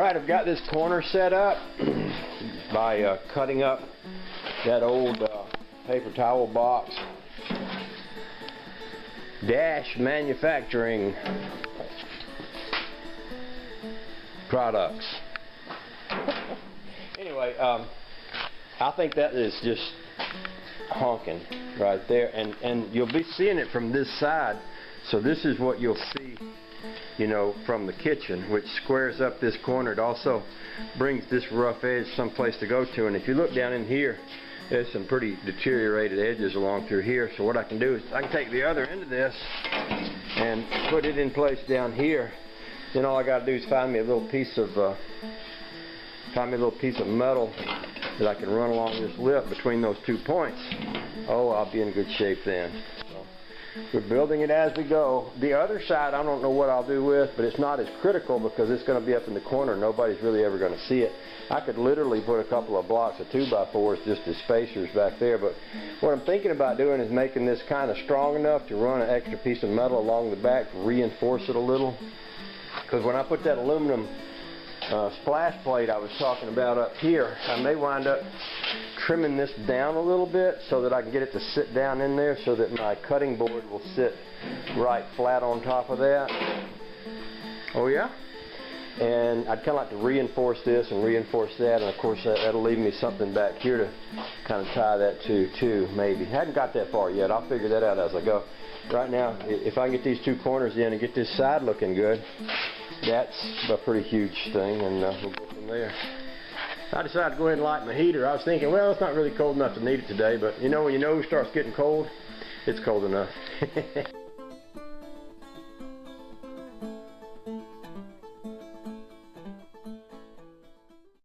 Alright, I've got this corner set up by cutting up that old paper towel box. Dash Manufacturing products. Anyway, I think that is just honking right there, and you'll be seeing it from this side. So this is what you'll see, you know, from the kitchen, which squares up this corner. It also brings this rough edge someplace to go to, and if you look down in here, there's some pretty deteriorated edges along through here. So what I can do is I can take the other end of this and put it in place down here. Then all I got to do is find me a little piece of metal that I can run along this lip between those 2 points. Oh, I'll be in good shape then. So we're building it as we go. The other side I don't know what I'll do with, but it's not as critical because it's going to be up in the corner. Nobody's really ever going to see it. I could literally put a couple of blocks of 2x4s just as spacers back there, but what I'm thinking about doing is making this kind of strong enough to run an extra piece of metal along the back to reinforce it a little. Because when I put that aluminum splash plate I was talking about up here, I may wind up trimming this down a little bit so that I can get it to sit down in there so that my cutting board will sit right flat on top of that. Oh yeah? And I'd kind of like to reinforce this and reinforce that, and of course that'll leave me something back here to kind of tie that to too, maybe. I hadn't got that far yet. I'll figure that out as I go. Right now, if I can get these 2 corners in and get this side looking good, that's a pretty huge thing, and we'll go from there. I decided to go ahead and light my heater. I was thinking, well, it's not really cold enough to need it today, but you know when your nose starts getting cold, it's cold enough.